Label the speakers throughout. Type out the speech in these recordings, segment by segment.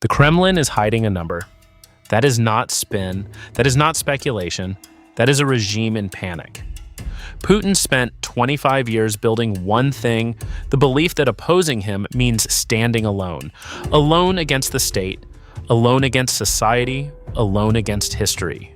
Speaker 1: The Kremlin is hiding a number. That is not spin. That is not speculation. That is a regime in panic. Putin spent 25 years building one thing, the belief that opposing him means standing alone. Alone against the state, alone against society, alone against history.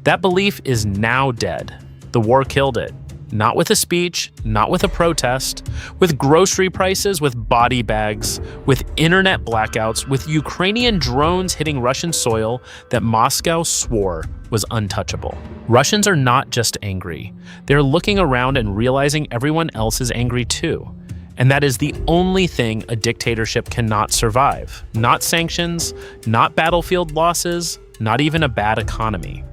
Speaker 1: That belief is now dead. The war killed it. Not with a speech, not with a protest, with grocery prices, with body bags, with internet blackouts, with Ukrainian drones hitting Russian soil that Moscow swore was untouchable. Russians are not just angry. They're looking around and realizing everyone else is angry too. And that is the only thing a dictatorship cannot survive. Not sanctions, not battlefield losses, not even a bad economy.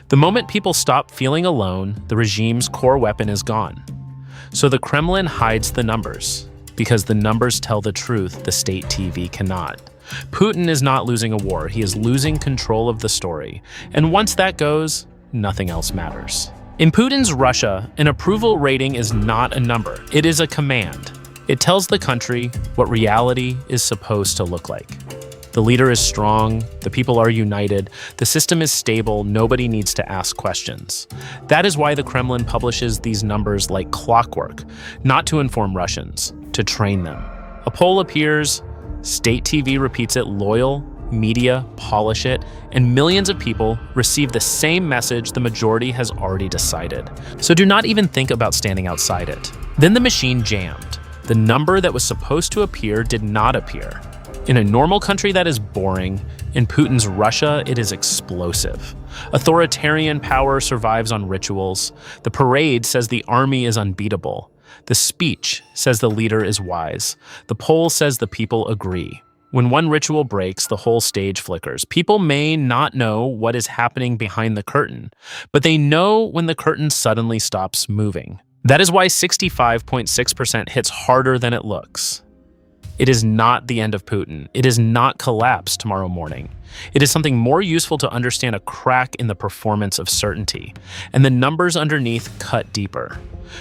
Speaker 1: The moment people stop feeling alone, the regime's core weapon is gone. So the Kremlin hides the numbers, because the numbers tell the truth the state TV cannot. Putin is not losing a war, he is losing control of the story. And once that goes, nothing else matters. In Putin's Russia, an approval rating is not a number, it is a command. It tells the country what reality is supposed to look like. The leader is strong, the people are united, the system is stable, nobody needs to ask questions. That is why the Kremlin publishes these numbers like clockwork, not to inform Russians, to train them. A poll appears, state TV repeats it, loyal media polish it, and millions of people receive the same message the majority has already decided. So do not even think about standing outside it. Then the machine jammed. The number that was supposed to appear did not appear. In a normal country, that is boring. In Putin's Russia, it is explosive. Authoritarian power survives on rituals. The parade says the army is unbeatable. The speech says the leader is wise. The poll says the people agree. When one ritual breaks, the whole stage flickers. People may not know what is happening behind the curtain, but they know when the curtain suddenly stops moving. That is why 65.6% hits harder than it looks. It is not the end of Putin. It is not collapse tomorrow morning. It is something more useful to understand a crack in the performance of certainty, and the numbers underneath cut deeper.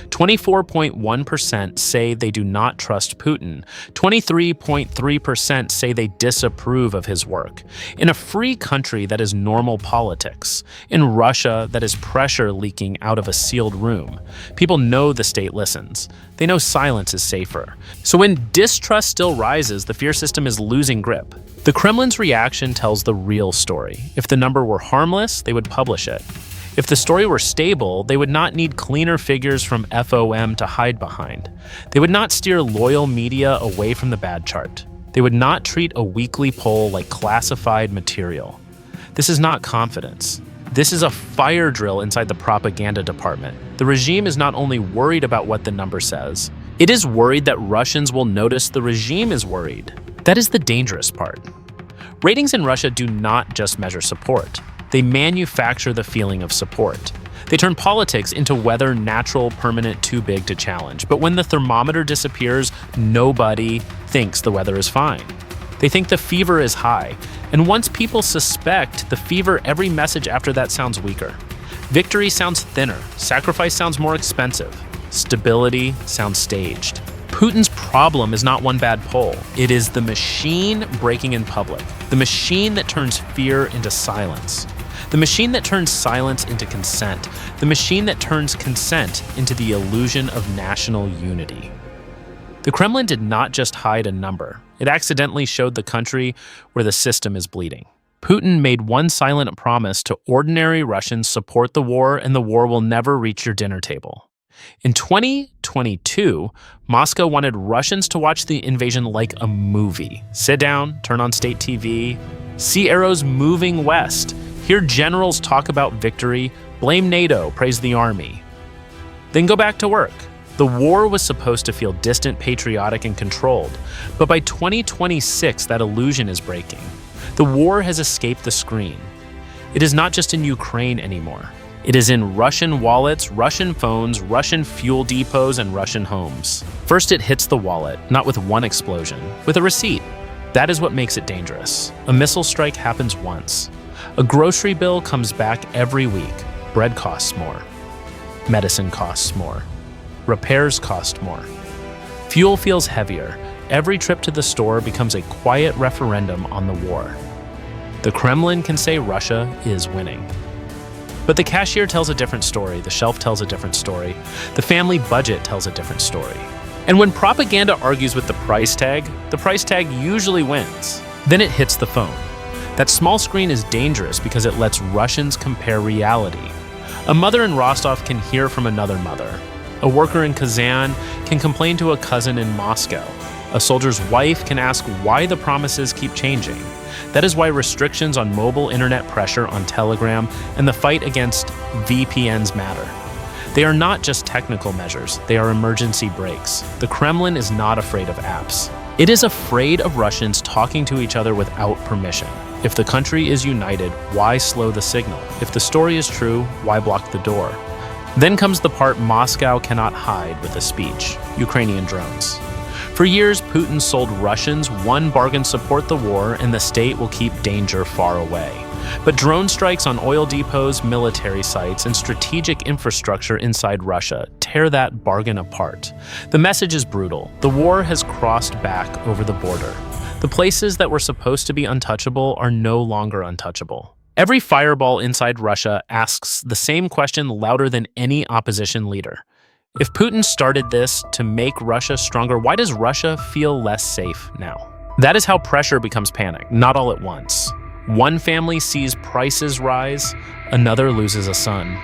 Speaker 1: 24.1% say they do not trust Putin. 23.3% say they disapprove of his work. In a free country, that is normal politics. In Russia, that is pressure leaking out of a sealed room. People know the state listens. They know silence is safer. So when distrust still rises, the fear system is losing grip. The Kremlin's reaction tells the real story. If the number were harmless, they would publish it. If the story were stable, they would not need cleaner figures from FOM to hide behind. They would not steer loyal media away from the bad chart. They would not treat a weekly poll like classified material. This is not confidence. This is a fire drill inside the propaganda department. The regime is not only worried about what the number says, it is worried that Russians will notice the regime is worried. That is the dangerous part. Ratings in Russia do not just measure support. They manufacture the feeling of support. They turn politics into weather natural, permanent, too big to challenge. But when the thermometer disappears, nobody thinks the weather is fine. They think the fever is high. And once people suspect the fever, every message after that sounds weaker. Victory sounds thinner. Sacrifice sounds more expensive. Stability sounds staged. Putin's problem is not one bad poll. It is the machine breaking in public. The machine that turns fear into silence. The machine that turns silence into consent. The machine that turns consent into the illusion of national unity. The Kremlin did not just hide a number. It accidentally showed the country where the system is bleeding. Putin made one silent promise to ordinary Russians: support the war and the war will never reach your dinner table. In 2022, Moscow wanted Russians to watch the invasion like a movie. Sit down, turn on state TV, see arrows moving west, hear generals talk about victory, blame NATO, praise the army. Then go back to work. The war was supposed to feel distant, patriotic, and controlled, but by 2026, that illusion is breaking. The war has escaped the screen. It is not just in Ukraine anymore. It is in Russian wallets, Russian phones, Russian fuel depots, and Russian homes. First, it hits the wallet, not with one explosion, with a receipt. That is what makes it dangerous. A missile strike happens once. A grocery bill comes back every week. Bread costs more. Medicine costs more. Repairs cost more. Fuel feels heavier. every trip to the store becomes a quiet referendum on the war. The Kremlin can say Russia is winning. But the cashier tells a different story, the shelf tells a different story, the family budget tells a different story. And when propaganda argues with the price tag usually wins. Then it hits the phone. That small screen is dangerous because it lets Russians compare reality. A mother in Rostov can hear from another mother. A worker in Kazan can complain to a cousin in Moscow. A soldier's wife can ask why the promises keep changing. That is why restrictions on mobile internet pressure on Telegram and the fight against VPNs matter. They are not just technical measures, they are emergency brakes. The Kremlin is not afraid of apps. It is afraid of Russians talking to each other without permission. If the country is united, why slow the signal? If the story is true, why block the door? Then comes the part Moscow cannot hide with a speech: Ukrainian drones. For years, Putin sold Russians one bargain: support the war and the state will keep danger far away. But drone strikes on oil depots, military sites, and strategic infrastructure inside Russia tear that bargain apart. The message is brutal. The war has crossed back over the border. The places that were supposed to be untouchable are no longer untouchable. Every fireball inside Russia asks the same question louder than any opposition leader. If Putin started this to make Russia stronger, why does Russia feel less safe now? That is how pressure becomes panic, not all at once. One family sees prices rise, another loses a son.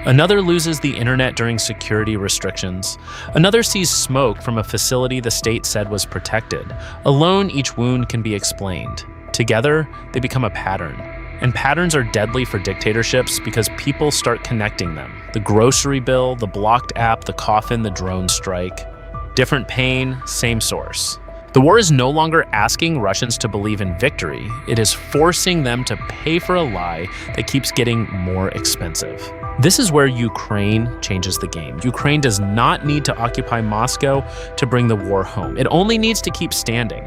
Speaker 1: Another loses the internet during security restrictions. Another sees smoke from a facility the state said was protected. Alone, each wound can be explained. Together, they become a pattern. And patterns are deadly for dictatorships because people start connecting them. The grocery bill, the blocked app, the coffin, the drone strike. Different pain, same source. The war is no longer asking Russians to believe in victory. It is forcing them to pay for a lie that keeps getting more expensive. This is where Ukraine changes the game. Ukraine does not need to occupy Moscow to bring the war home. It only needs to keep standing.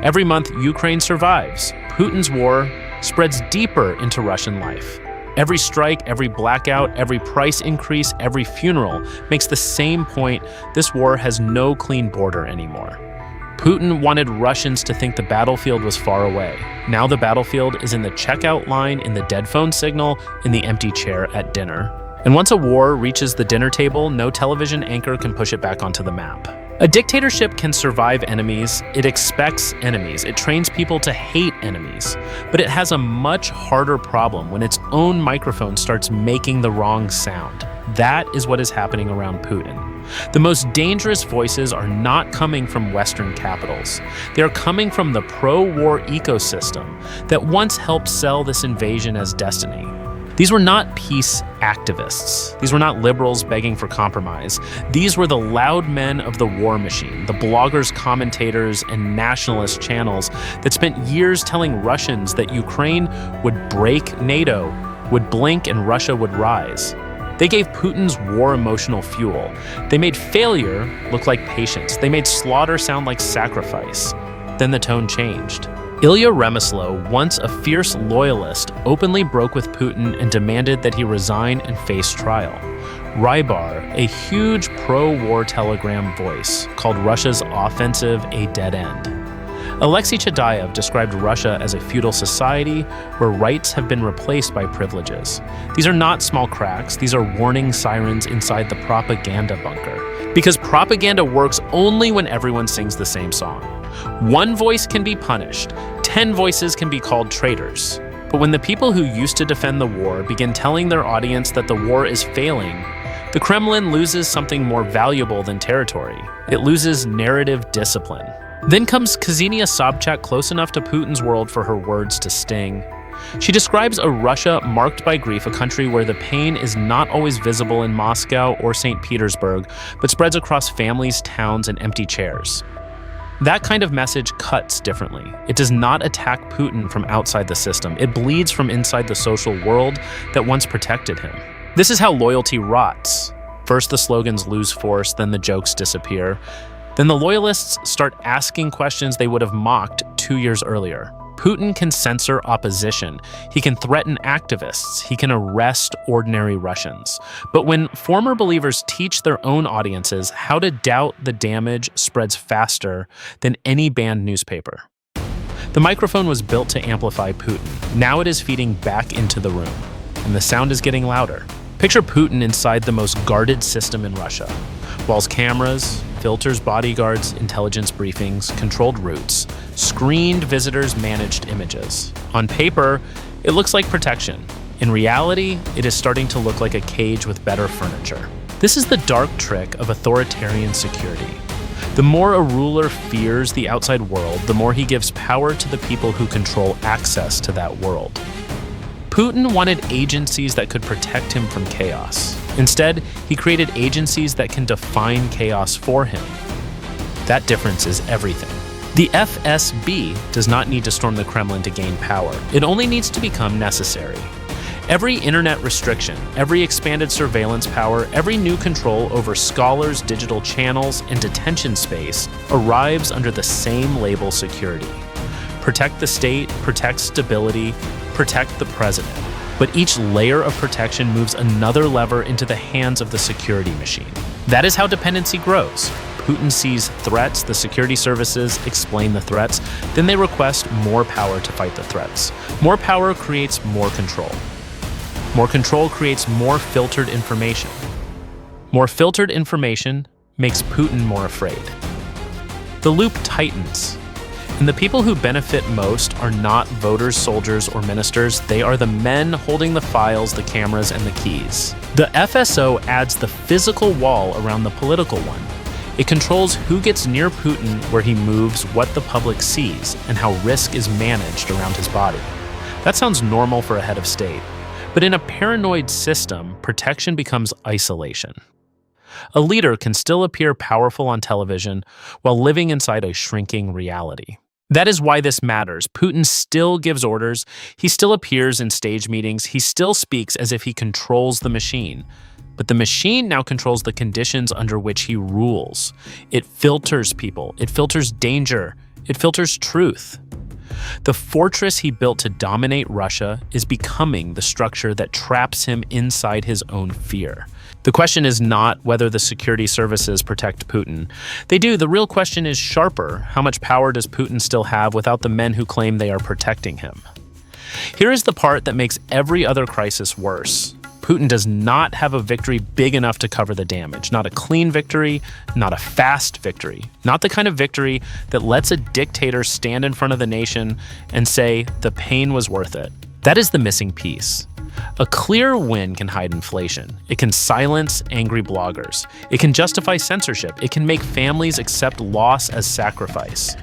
Speaker 1: Every month, Ukraine survives. Putin's war spreads deeper into Russian life. Every strike, every blackout, every price increase, every funeral makes the same point: this war has no clean border anymore. Putin wanted Russians to think the battlefield was far away. Now the battlefield is in the checkout line, in the dead phone signal, in the empty chair at dinner. And once a war reaches the dinner table, no television anchor can push it back onto the map. A dictatorship can survive enemies. It expects enemies. It trains people to hate enemies. But it has a much harder problem when its own microphone starts making the wrong sound. That is what is happening around Putin. The most dangerous voices are not coming from Western capitals. They are coming from the pro-war ecosystem that once helped sell this invasion as destiny. These were not peace activists. These were not liberals begging for compromise. These were the loud men of the war machine, the bloggers, commentators, and nationalist channels that spent years telling Russians that Ukraine would break NATO, would blink, and Russia would rise. They gave Putin's war emotional fuel. They made failure look like patience. They made slaughter sound like sacrifice. Then the tone changed. Ilya Remeslo, once a fierce loyalist, openly broke with Putin and demanded that he resign and face trial. Rybar, a huge pro-war telegram voice, called Russia's offensive a dead end. Alexei Chadayev described Russia as a feudal society where rights have been replaced by privileges. These are not small cracks, these are warning sirens inside the propaganda bunker. Because propaganda works only when everyone sings the same song. One voice can be punished, 10 voices can be called traitors. But when the people who used to defend the war begin telling their audience that the war is failing, the Kremlin loses something more valuable than territory. It loses narrative discipline. Then comes Ksenia Sobchak, close enough to Putin's world for her words to sting. She describes a Russia marked by grief, a country where the pain is not always visible in Moscow or St. Petersburg, but spreads across families, towns, and empty chairs. That kind of message cuts differently. It does not attack Putin from outside the system. It bleeds from inside the social world that once protected him. This is how loyalty rots. First the slogans lose force, then the jokes disappear. Then the loyalists start asking questions they would have mocked 2 years earlier. Putin can censor opposition, he can threaten activists, he can arrest ordinary Russians. But when former believers teach their own audiences how to doubt, the damage spreads faster than any banned newspaper. The microphone was built to amplify Putin. Now it is feeding back into the room, and the sound is getting louder. Picture Putin inside the most guarded system in Russia. Walls cameras, filters bodyguards, intelligence briefings, controlled routes, screened visitors, managed images. On paper, it looks like protection. In reality, it is starting to look like a cage with better furniture. This is the dark trick of authoritarian security. The more a ruler fears the outside world, the more he gives power to the people who control access to that world. Putin wanted agencies that could protect him from chaos. Instead, he created agencies that can define chaos for him. That difference is everything. The FSB does not need to storm the Kremlin to gain power. It only needs to become necessary. Every internet restriction, every expanded surveillance power, every new control over scholars, digital channels, and detention space arrives under the same label: security. Protect the state, protect stability, protect the president. But each layer of protection moves another lever into the hands of the security machine. That is how dependency grows. Putin sees threats, the security services explain the threats, then they request more power to fight the threats. More power creates more control. More control creates more filtered information. More filtered information makes Putin more afraid. The loop tightens. And the people who benefit most are not voters, soldiers, or ministers. They are the men holding the files, the cameras, and the keys. The FSO adds the physical wall around the political one. It controls who gets near Putin, where he moves, what the public sees, and how risk is managed around his body. That sounds normal for a head of state. But in a paranoid system, protection becomes isolation. A leader can still appear powerful on television while living inside a shrinking reality. That is why this matters. Putin still gives orders, he still appears in stage meetings, he still speaks as if he controls the machine. But the machine now controls the conditions under which he rules. It filters people, it filters danger, it filters truth. The fortress he built to dominate Russia is becoming the structure that traps him inside his own fear. The question is not whether the security services protect Putin. They do. The real question is sharper. How much power does Putin still have without the men who claim they are protecting him? Here is the part that makes every other crisis worse. Putin does not have a victory big enough to cover the damage. Not a clean victory, not a fast victory. Not the kind of victory that lets a dictator stand in front of the nation and say, the pain was worth it. That is the missing piece. A clear win can hide inflation. It can silence angry bloggers. It can justify censorship. It can make families accept loss as sacrifice.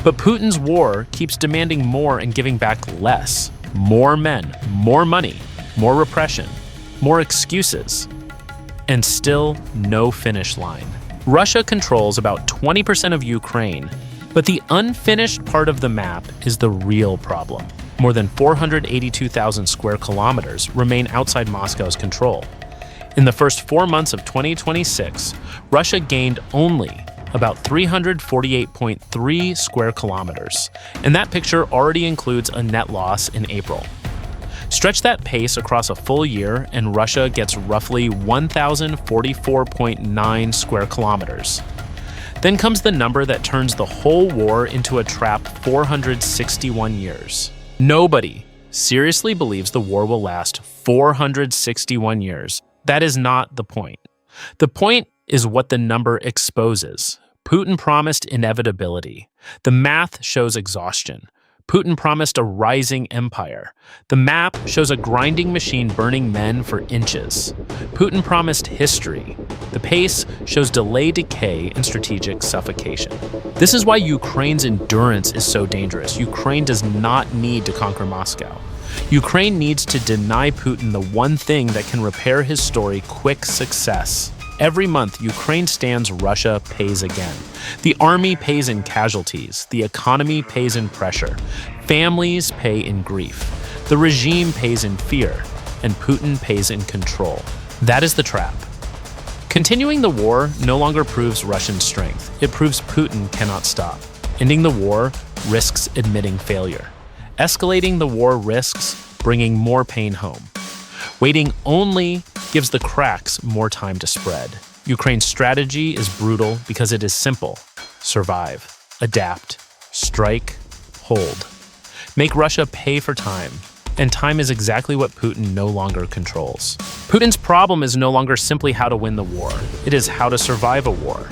Speaker 1: But Putin's war keeps demanding more and giving back less. More men, more money, more repression, more excuses, and still no finish line. Russia controls about 20% of Ukraine, but the unfinished part of the map is the real problem. More than 482,000 square kilometers remain outside Moscow's control. In the first 4 months of 2026, Russia gained only about 348.3 square kilometers, and that picture already includes a net loss in April. Stretch that pace across a full year, and Russia gets roughly 1,044.9 square kilometers. Then comes the number that turns the whole war into a trap: 461 years. Nobody seriously believes the war will last 461 years. That is not the point. The point is what the number exposes. Putin promised inevitability. The math shows exhaustion. Putin promised a rising empire. The map shows a grinding machine burning men for inches. Putin promised history. The pace shows delayed decay and strategic suffocation. This is why Ukraine's endurance is so dangerous. Ukraine does not need to conquer Moscow. Ukraine needs to deny Putin the one thing that can repair his story: quick success. Every month, Ukraine stands, Russia pays again. The army pays in casualties. The economy pays in pressure. Families pay in grief. The regime pays in fear. And Putin pays in control. That is the trap. Continuing the war no longer proves Russian strength. It proves Putin cannot stop. Ending the war risks admitting failure. Escalating the war risks bringing more pain home. Waiting only gives the cracks more time to spread. Ukraine's strategy is brutal because it is simple. Survive, adapt, strike, hold. Make Russia pay for time. And time is exactly what Putin no longer controls. Putin's problem is no longer simply how to win the war. It is how to survive a war.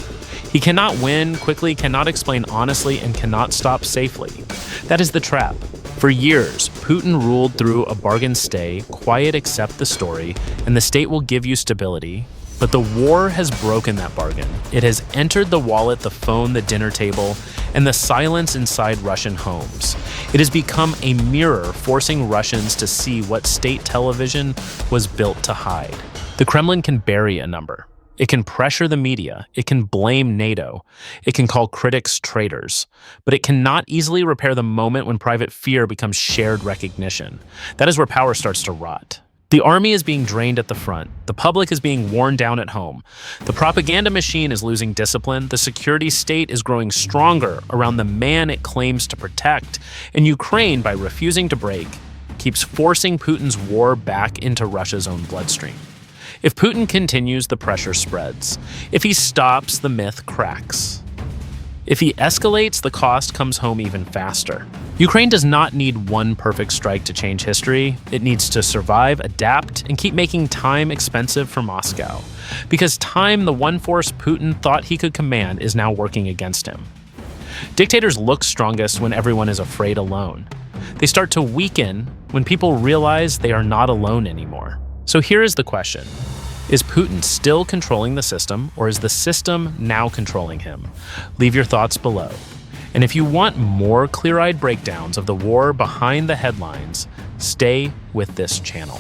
Speaker 1: He cannot win quickly, cannot explain honestly, and cannot stop safely. That is the trap. For years, Putin ruled through a bargain stay, quiet accept the story, and the state will give you stability. But the war has broken that bargain. It has entered the wallet, the phone, the dinner table, and the silence inside Russian homes. It has become a mirror forcing Russians to see what state television was built to hide. The Kremlin can bury a number. It can pressure the media. It can blame NATO. It can call critics traitors. But it cannot easily repair the moment when private fear becomes shared recognition. That is where power starts to rot. The army is being drained at the front. The public is being worn down at home. The propaganda machine is losing discipline. The security state is growing stronger around the man it claims to protect. And Ukraine, by refusing to break, keeps forcing Putin's war back into Russia's own bloodstream. If Putin continues, the pressure spreads. If he stops, the myth cracks. If he escalates, the cost comes home even faster. Ukraine does not need one perfect strike to change history. It needs to survive, adapt, and keep making time expensive for Moscow. Because time, the one force Putin thought he could command, is now working against him. Dictators look strongest when everyone is afraid alone. They start to weaken when people realize they are not alone anymore. So here is the question. Is Putin still controlling the system, or is the system now controlling him? Leave your thoughts below. And if you want more clear-eyed breakdowns of the war behind the headlines, stay with this channel.